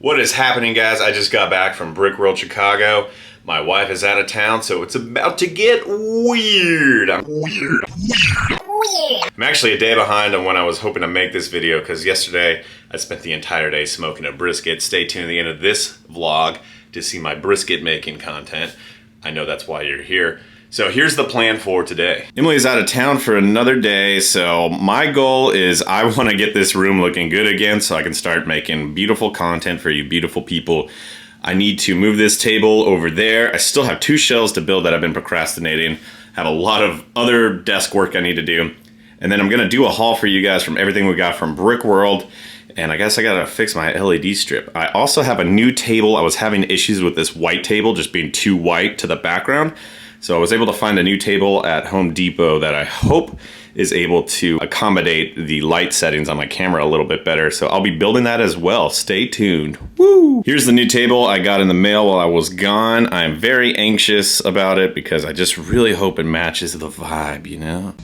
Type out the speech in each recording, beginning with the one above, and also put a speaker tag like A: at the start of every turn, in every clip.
A: What is happening, guys? I just got back from Brick World Chicago. My wife is out of town, so it's about to get weird. I'm actually a day behind on when I was hoping to make this video because yesterday I spent the entire day smoking a brisket. Stay tuned to the end of this vlog to see my brisket making content. I know that's why you're here. So here's the plan for today. Emily's out of town for another day, so my goal is I want to get this room looking good again so I can start making beautiful content for you beautiful people. I need to move this table over there. I still have 2 shelves to build that I've been procrastinating. Have a lot of other desk work I need to do. And then I'm gonna do a haul for you guys from everything we got from Brick World. And I guess I gotta fix my LED strip. I also have a new table. I was having issues with this white table just being too white to the background. So I was able to find a new table at Home Depot that I hope is able to accommodate the light settings on my camera a little bit better. So I'll be building that as well. Stay tuned. Woo! Here's the new table I got in the mail while I was gone. I'm very anxious about it because I just really hope it matches the vibe, you know?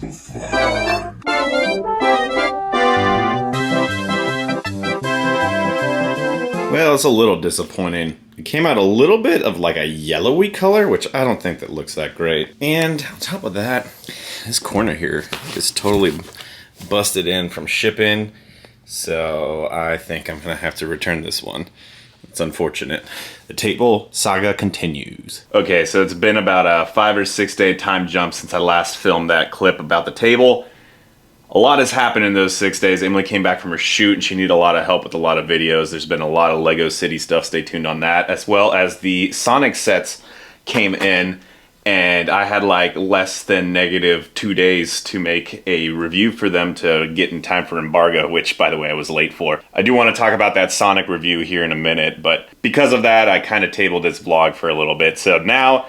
A: Well, it's a little disappointing. It came out a little bit of like a yellowy color, which I don't think that looks that great. And on top of that, this corner here is totally busted in from shipping. So I think I'm gonna have to return this one. It's unfortunate. The table saga continues. Okay, so it's been about a 5 or 6 day time jump since I last filmed that clip about the table. A lot has happened in those 6 days. Emily came back from her shoot and she needed a lot of help with a lot of videos. There's been a lot of Lego City stuff. Stay tuned on that. As well as the Sonic sets came in and I had like less than negative 2 days to make a review for them to get in time for embargo, which by the way I was late for. I do want to talk about that Sonic review here in a minute, but because of that I kind of tabled this vlog for a little bit. So now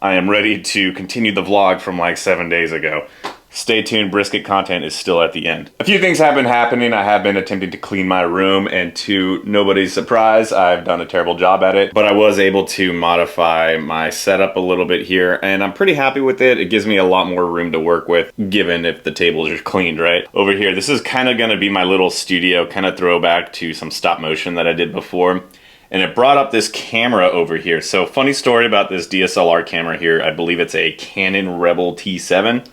A: I am ready to continue the vlog from like 7 days ago. Stay tuned, brisket content is still at the end. A few things have been happening. I have been attempting to clean my room, and to nobody's surprise, I've done a terrible job at it. But I was able to modify my setup a little bit here, and I'm pretty happy with it. It gives me a lot more room to work with, given if the tables are cleaned, right? Over here, this is kind of gonna be my little studio, kind of throwback to some stop motion that I did before. And it brought up this camera over here. So funny story about this DSLR camera here. I believe it's a Canon Rebel T7.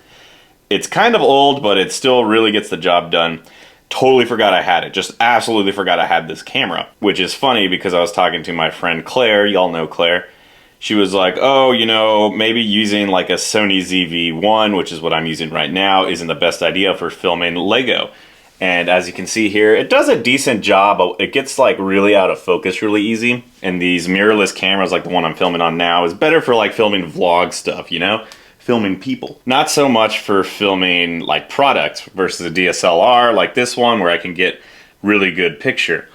A: It's kind of old, but it still really gets the job done. Totally forgot I had it. Just absolutely forgot I had this camera. Which is funny because I was talking to my friend Claire. Y'all know Claire. She was like, oh, you know, maybe using like a Sony ZV-1, which is what I'm using right now, isn't the best idea for filming Lego. And as you can see here, it does a decent job, but it gets like really out of focus really easy. And these mirrorless cameras like the one I'm filming on now is better for like filming vlog stuff, you know? Filming people. Not so much for filming like products versus a DSLR like this one where I can get really good picture.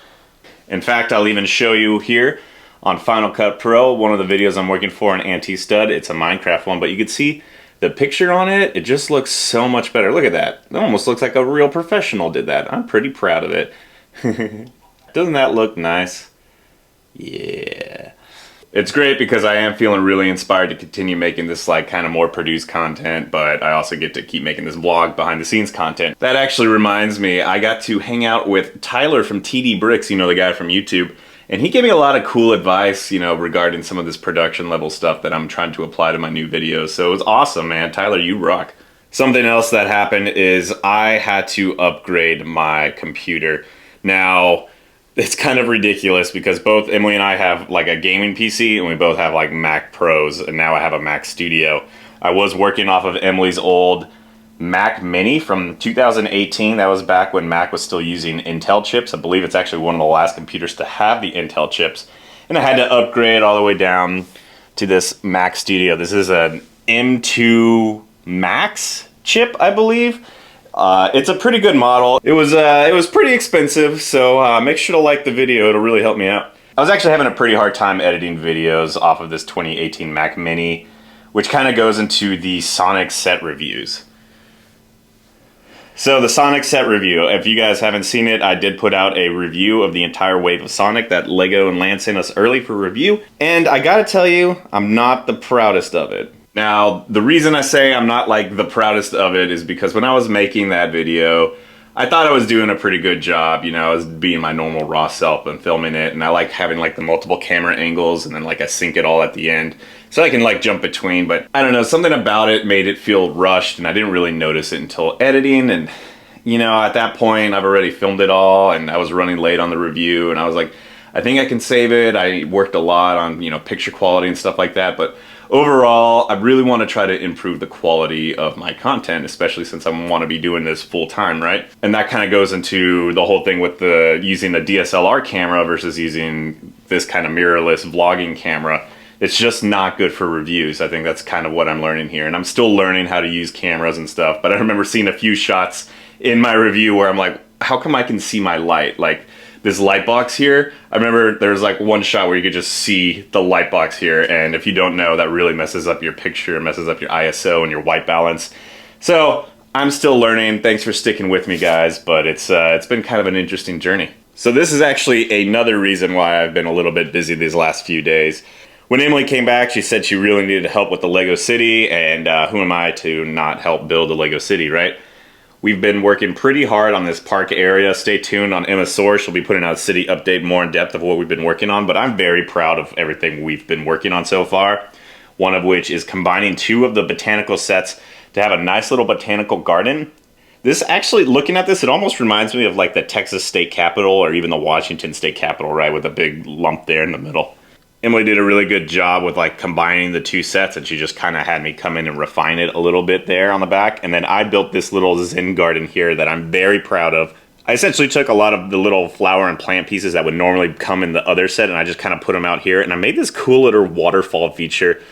A: In fact, I'll even show you here on Final Cut Pro, one of the videos I'm working for an anti-stud. It's a Minecraft one, but you can see the picture on it. It just looks so much better. Look at that. It almost looks like a real professional did that. I'm pretty proud of it. Doesn't that look nice? Yeah. It's great because I am feeling really inspired to continue making this like kind of more produced content, but I also get to keep making this vlog behind the scenes content. That actually reminds me, I got to hang out with Tyler from TD Bricks, you know, the guy from YouTube, and he gave me a lot of cool advice, you know, regarding some of this production level stuff that I'm trying to apply to my new videos. So it was awesome, man. Tyler, you rock. Something else that happened is I had to upgrade my computer. Now, it's kind of ridiculous because both Emily and I have like a gaming PC and we both have like Mac Pros, and now I have a Mac Studio. I was working off of Emily's old Mac Mini from 2018. That was back when Mac was still using Intel chips. I believe it's actually one of the last computers to have the Intel chips. And I had to upgrade all the way down to this Mac Studio. This is an M2 Max chip, I believe. It's a pretty good model. It was pretty expensive, so make sure to like the video. It'll really help me out. I was actually having a pretty hard time editing videos off of this 2018 Mac Mini, which kind of goes into the Sonic set reviews. So the Sonic set review, if you guys haven't seen it, I did put out a review of the entire wave of Sonic that Lego and Lance sent us early for review, and I gotta tell you, I'm not the proudest of it. Now, the reason I say I'm not like the proudest of it is because when I was making that video, I thought I was doing a pretty good job. You know, I was being my normal raw self and filming it, and I like having like the multiple camera angles, and then like I sync it all at the end so I can like jump between. But I don't know, something about it made it feel rushed, and I didn't really notice it until editing. And you know, at that point I've already filmed it all, and I was running late on the review, and I was like, I think I can save it. I worked a lot on, you know, picture quality and stuff like that, but overall, I really want to try to improve the quality of my content, especially since I want to be doing this full time, right? And that kind of goes into the whole thing with the using the DSLR camera versus using this kind of mirrorless vlogging camera. It's just not good for reviews. I think that's kind of what I'm learning here. And I'm still learning how to use cameras and stuff, but I remember seeing a few shots in my review where I'm like, how come I can see my light? Like, this light box here, I remember there was like one shot where you could just see the light box here, and if you don't know, that really messes up your picture, messes up your ISO and your white balance. So I'm still learning. Thanks for sticking with me, guys, but it's been kind of an interesting journey. So this is actually another reason why I've been a little bit busy these last few days. When Emily came back, she said she really needed help with the Lego City, and who am I to not help build a Lego City, right? We've been working pretty hard on this park area. Stay tuned on Emma's source. She'll be putting out a city update more in depth of what we've been working on, but I'm very proud of everything we've been working on so far. One of which is combining 2 of the botanical sets to have a nice little botanical garden. This actually, looking at this, it almost reminds me of like the Texas State Capitol or even the Washington State Capitol, right? With a big lump there in the middle. Emily did a really good job with like combining the 2 sets, and she just kind of had me come in and refine it a little bit there on the back. And then I built this little Zen garden here that I'm very proud of. I essentially took a lot of the little flower and plant pieces that would normally come in the other set, and I just kind of put them out here. And I made this cool little waterfall feature.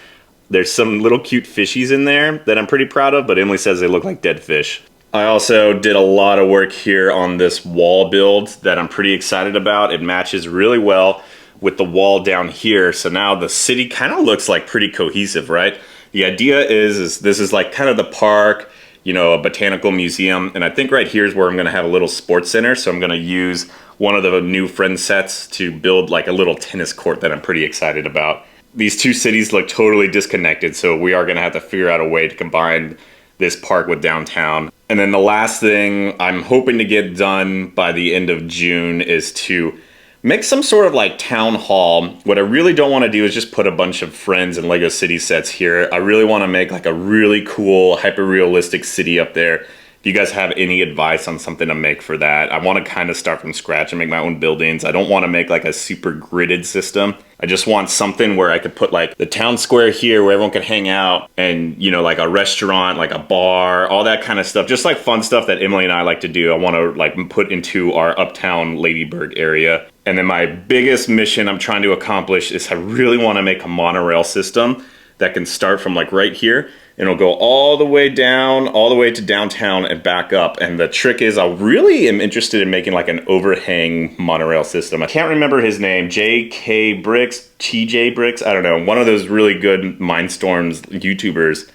A: There's some little cute fishies in there that I'm pretty proud of, but Emily says they look like dead fish. I also did a lot of work here on this wall build that I'm pretty excited about. It matches really well with the wall down here, so now the city kind of looks like pretty cohesive, right? The idea is this is like kind of the park, you know, a botanical museum, and I think right here is where I'm gonna have a little sports center, so I'm gonna use one of the new friend sets to build like a little tennis court that I'm pretty excited about. These 2 cities look totally disconnected, so we are gonna have to figure out a way to combine this park with downtown. And then the last thing I'm hoping to get done by the end of June is to make some sort of like town hall. What I really don't want to do is just put a bunch of Friends and Lego City sets here. I really want to make like a really cool, hyper-realistic city up there. If you guys have any advice on something to make for that, I want to kind of start from scratch and make my own buildings. I don't want to make like a super gridded system. I just want something where I could put like the town square here where everyone could hang out, and you know, like a restaurant, like a bar, all that kind of stuff. Just like fun stuff that Emily and I like to do. I want to like put into our uptown Ladyburg area. And then my biggest mission I'm trying to accomplish is I really want to make a monorail system that can start from like right here, and it'll go all the way down, all the way to downtown and back up. And the trick is I really am interested in making like an overhang monorail system. I can't remember his name, J.K. Bricks, TJ Bricks, I don't know. One of those really good Mindstorms YouTubers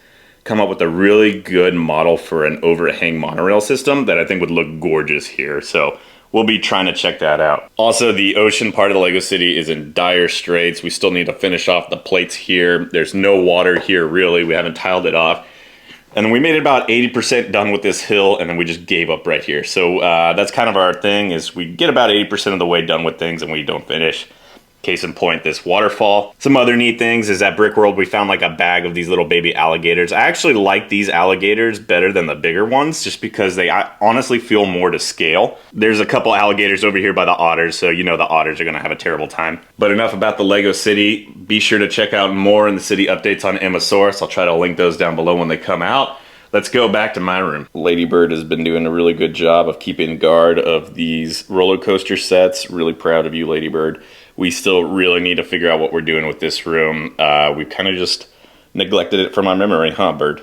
A: come up with a really good model for an overhang monorail system that I think would look gorgeous here. So we'll be trying to check that out. Also, the ocean part of the Lego City is in dire straits. We still need to finish off the plates here. There's no water here, really. We haven't tiled it off. And we made it about 80% done with this hill, and then we just gave up right here. So that's kind of our thing, is we get about 80% of the way done with things and we don't finish. Case in point, this waterfall. Some other neat things is at Brick World, we found like a bag of these little baby alligators. I actually like these alligators better than the bigger ones, just because they honestly feel more to scale. There's a couple alligators over here by the otters, so you know the otters are gonna have a terrible time. But enough about the Lego City. Be sure to check out more in the city updates on Emma's source. I'll try to link those down below when they come out. Let's go back to my room. Ladybird has been doing a really good job of keeping guard of these roller coaster sets. Really proud of you, Ladybird. We still really need to figure out what we're doing with this room. We've kind of just neglected it from our memory, huh, Bird?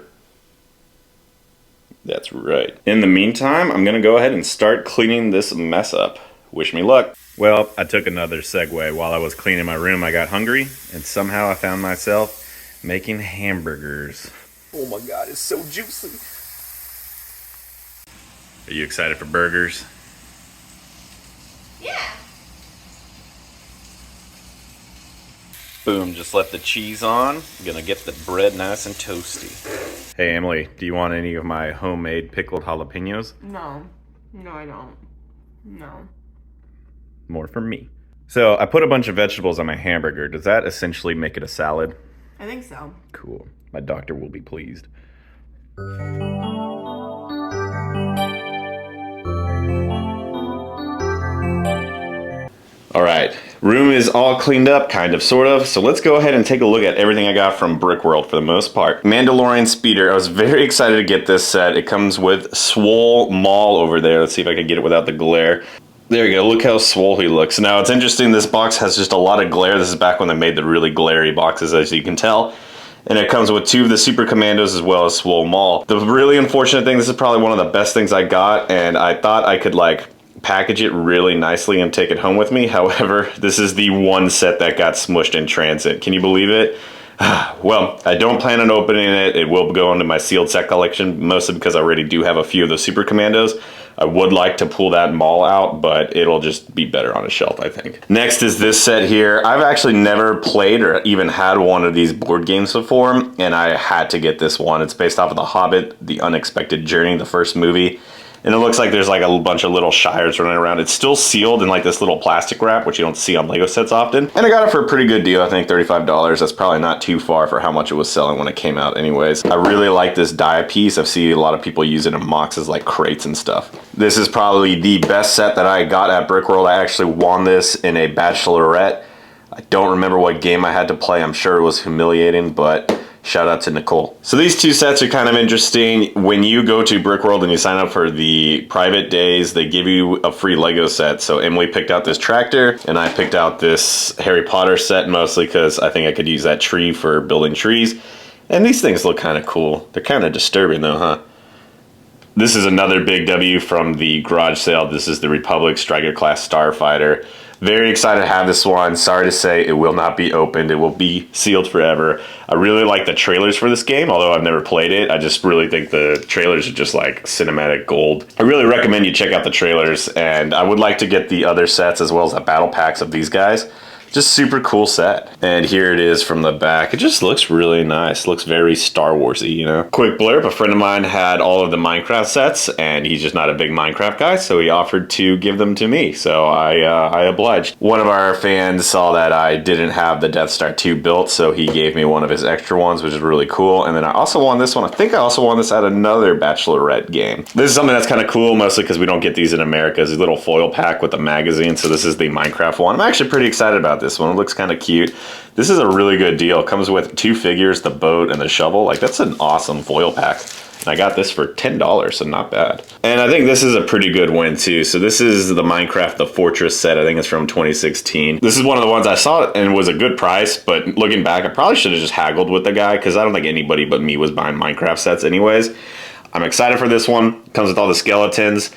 A: That's right. In the meantime, I'm gonna go ahead and start cleaning this mess up. Wish me luck. Well, I took another segue. While I was cleaning my room, I got hungry, and somehow I found myself making hamburgers. Oh my God, it's so juicy. Are you excited for burgers?
B: Yeah.
A: Boom, just left the cheese on. I'm gonna get the bread nice and toasty. Hey Emily, do you want any of my homemade pickled jalapenos?
B: No. No, I don't. No.
A: More for me. So I put a bunch of vegetables on my hamburger. Does that essentially make it a salad?
B: I think so.
A: Cool. My doctor will be pleased. All right, room is all cleaned up, kind of, sort of. So let's go ahead and take a look at everything I got from Brickworld for the most part. Mandalorian Speeder, I was very excited to get this set. It comes with Swole Maul over there. Let's see if I can get it without the glare. There we go, look how swole he looks. Now it's interesting, this box has just a lot of glare. This is back when they made the really glary boxes, as you can tell. And it comes with 2 of the Super Commandos as well as Swole Maul. The really unfortunate thing, this is probably one of the best things I got, and I thought I could like package it really nicely and take it home with me. However, this is the one set that got smushed in transit. Can you believe it? Well, I don't plan on opening it. It will go into my sealed set collection, mostly because I already do have a few of the Super Commandos. I would like to pull that Maul out, but it'll just be better on a shelf, I think. Next is this set here. I've actually never played or even had one of these board games before, and I had to get this one. It's based off of The Hobbit, The Unexpected Journey, the first movie. And it looks like there's like a bunch of little Shires running around. It's still sealed in like this little plastic wrap, which you don't see on Lego sets often. And I got it for a pretty good deal, I think $35. That's probably not too far for how much it was selling when it came out anyways. I really like this die piece. I've seen a lot of people use it in boxes like crates and stuff. This is probably the best set that I got at Brickworld. I actually won this in a Bachelorette. I don't remember what game I had to play. I'm sure it was humiliating, but shout out to Nicole. So these 2 sets are kind of interesting. When you go to Brickworld and you sign up for the private days, they give you a free Lego set. So Emily picked out this tractor and I picked out this Harry Potter set, mostly because I think I could use that tree for building trees. And these things look kind of cool. They're kind of disturbing though, huh? This is another big W from the garage sale. This is the Republic Striker Class Starfighter. Very excited to have this one. Sorry to say it will not be opened. It will be sealed forever. I really like the trailers for this game, although I've never played it. I just really think the trailers are just like cinematic gold. I really recommend you check out the trailers, and I would like to get the other sets as well as the battle packs of these guys. Just super cool set. And here it is from the back. It just looks really nice. Looks very Star Warsy, you know. Quick blurb, a friend of mine had all of the Minecraft sets and he's just not a big Minecraft guy, so he offered to give them to me. So I obliged. One of our fans saw that I didn't have the Death Star 2 built, so he gave me one of his extra ones, which is really cool. And then I also won this one. I think I also won this at another Bachelorette game. This is something that's kind of cool, mostly because we don't get these in America. It's a little foil pack with a magazine, so this is the Minecraft one. I'm actually pretty excited about this one. It looks kind of cute. This is a really good deal. It comes with 2 figures, the boat and the shovel. Like, that's an awesome foil pack. And I got this for $10, so not bad. And I think this is a pretty good win too. So this is the Minecraft The Fortress set. I think it's from 2016. This is one of the ones I saw and was a good price, but looking back, I probably should have just haggled with the guy because I don't think anybody but me was buying Minecraft sets anyways. I'm excited for this one. It comes with all the skeletons.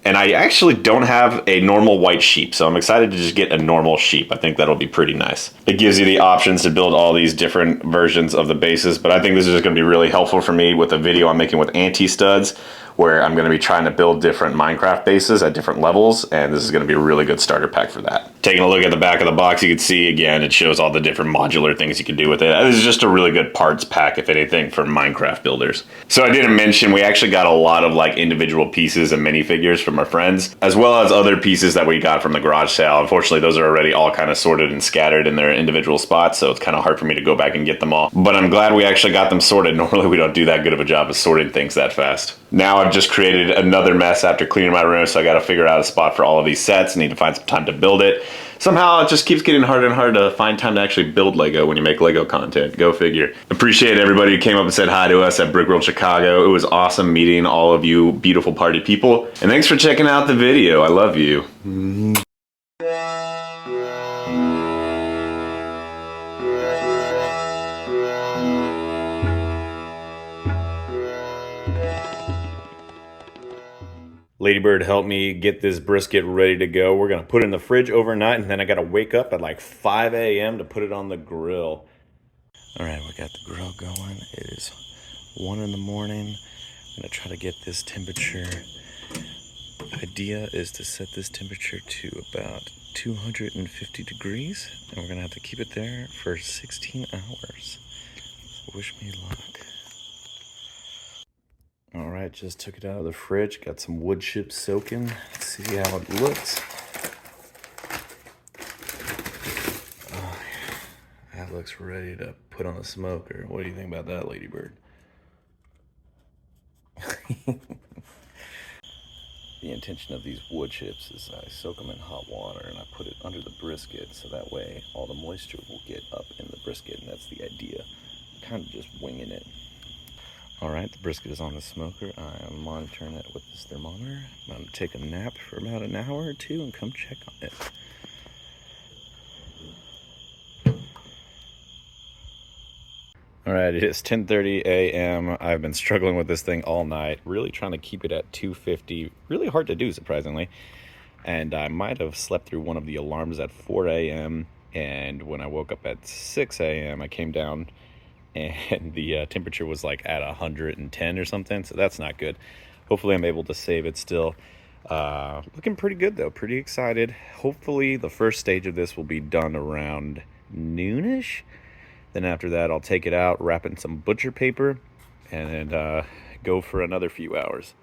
A: And I actually don't have a normal white sheep, so I'm excited to just get a normal sheep. I think that'll be pretty nice. It gives you the options to build all these different versions of the bases, but I think this is just going to be really helpful for me with a video I'm making with anti-studs, where I'm going to be trying to build different Minecraft bases at different levels, and this is going to be a really good starter pack for that. Taking a look at the back of the box, you can see, again, it shows all the different modular things you can do with it. This is just a really good parts pack, if anything, for Minecraft builders. So I didn't mention, we actually got a lot of like individual pieces and minifigures from our friends, as well as other pieces that we got from the garage sale. Unfortunately, those are already all kind of sorted and scattered in their individual spots, so it's kind of hard for me to go back and get them all. But I'm glad we actually got them sorted. Normally, we don't do that good of a job of sorting things that fast. Now I've just created another mess after cleaning my room, so I got to figure out a spot for all of these sets. I need to find some time to build it. Somehow it just keeps getting harder and harder to find time to actually build Lego when you make Lego content. Go figure. Appreciate everybody who came up and said hi to us at Brickworld Chicago. It was awesome meeting all of you beautiful party people. And thanks for checking out the video. I love you. Ladybird helped me get this brisket ready to go. We're gonna put it in the fridge overnight, and then I gotta wake up at like 5 a.m. to put it on the grill. All right, we got the grill going. It is 1 in the morning. I'm gonna try to get this temperature. The idea is to set this temperature to about 250 degrees, and we're gonna have to keep it there for 16 hours. So wish me luck. All right, just took it out of the fridge. Got some wood chips soaking. Let's see how it looks. Oh, yeah. That looks ready to put on the smoker. What do you think about that, Ladybird? The intention of these wood chips is I soak them in hot water and I put it under the brisket so that way all the moisture will get up in the brisket, and that's the idea. I'm kind of just winging it. All right, the brisket is on the smoker. I am monitoring it with this thermometer. I'm going to take a nap for about an hour or two and come check on it. All right, it is 10:30 a.m. I've been struggling with this thing all night, really trying to keep it at 250. Really hard to do, surprisingly. And I might have slept through one of the alarms at 4 a.m. And when I woke up at 6 a.m., I came down and the temperature was like at 110 or something. So that's not good. Hopefully I'm able to save it still. Looking pretty good, though. Pretty excited. Hopefully the first stage of this will be done around noonish. Then after that, I'll take it out, wrap it in some butcher paper, and go for another few hours.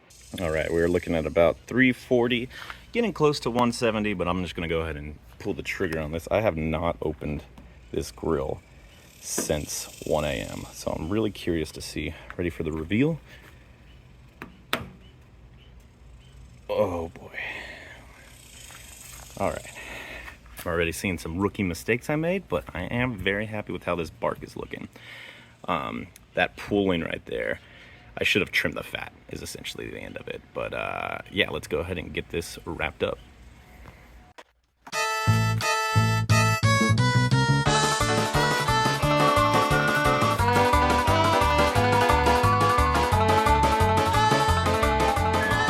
A: All right, we're looking at about 340, getting close to 170, but I'm just going to go ahead and pull the trigger on this. I have not opened this grill since 1 a.m., so I'm really curious to see. Ready for the reveal? Oh, boy. All right. I've already seen some rookie mistakes I made, but I am very happy with how this bark is looking. That pooling right there, I should have trimmed the fat, is essentially the end of it. But yeah, let's go ahead and get this wrapped up.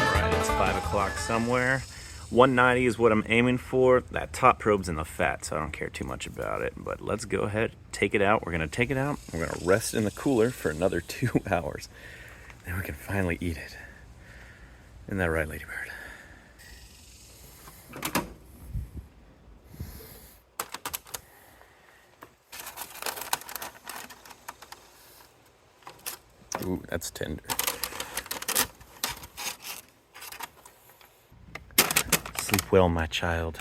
A: Alright, it's 5 o'clock somewhere. 190 is what I'm aiming for. That top probe's in the fat, so I don't care too much about it. But let's go ahead, take it out. We're going to take it out. We're going to rest in the cooler for another 2 hours. Then we can finally eat it. Isn't that right, Ladybird? Ooh, that's tender. Sleep well, my child.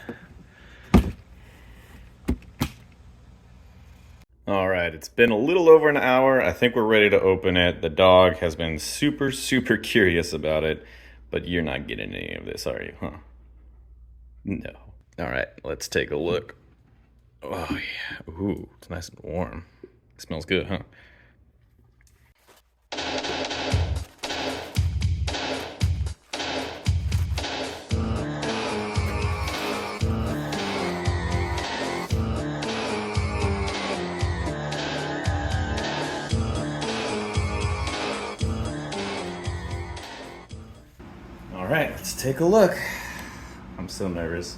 A: All right, it's been a little over an hour. I think we're ready to open it. The dog has been super, super curious about it, but you're not getting any of this, are you, huh? No. All right, let's take a look. Oh, yeah. Ooh, it's nice and warm. It smells good, huh? All right, let's take a look. I'm so nervous.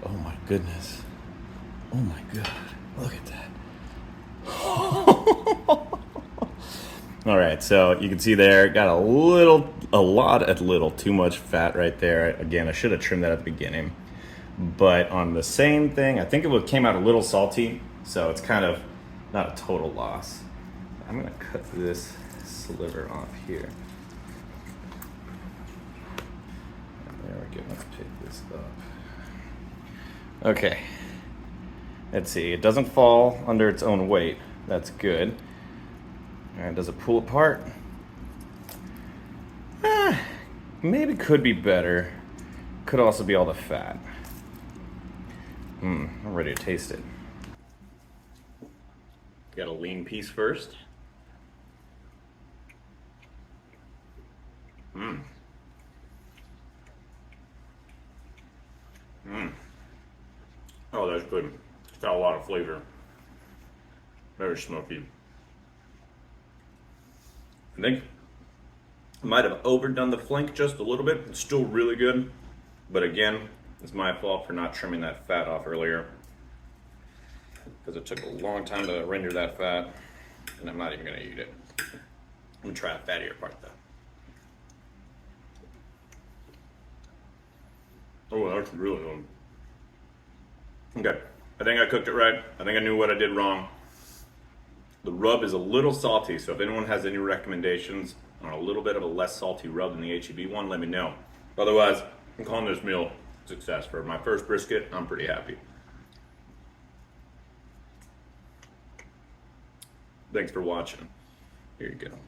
A: Oh my goodness. Oh my God. Look at that. All right, so you can see there, got a little too much fat right there. Again, I should have trimmed that at the beginning. But on the same thing, I think it came out a little salty, so it's kind of not a total loss. I'm gonna cut this sliver off here. There we go, let's pick this up. Okay, let's see, it doesn't fall under its own weight. That's good. All right, does it pull apart? Maybe could be better. Could also be all the fat. I'm ready to taste it. Got a lean piece first. Oh, that's good. It's got a lot of flavor. Very smoky. I think I might have overdone the flank just a little bit. It's still really good. But again, it's my fault for not trimming that fat off earlier. Because it took a long time to render that fat. And I'm not even going to eat it. I'm going to try a fattier part though. Oh, that's really good. Okay, I think I cooked it right. I think I knew what I did wrong. The rub is a little salty, so if anyone has any recommendations on a little bit of a less salty rub than the HEB one, let me know. Otherwise, I'm calling this meal a success. For my first brisket, I'm pretty happy. Thanks for watching. Here you go.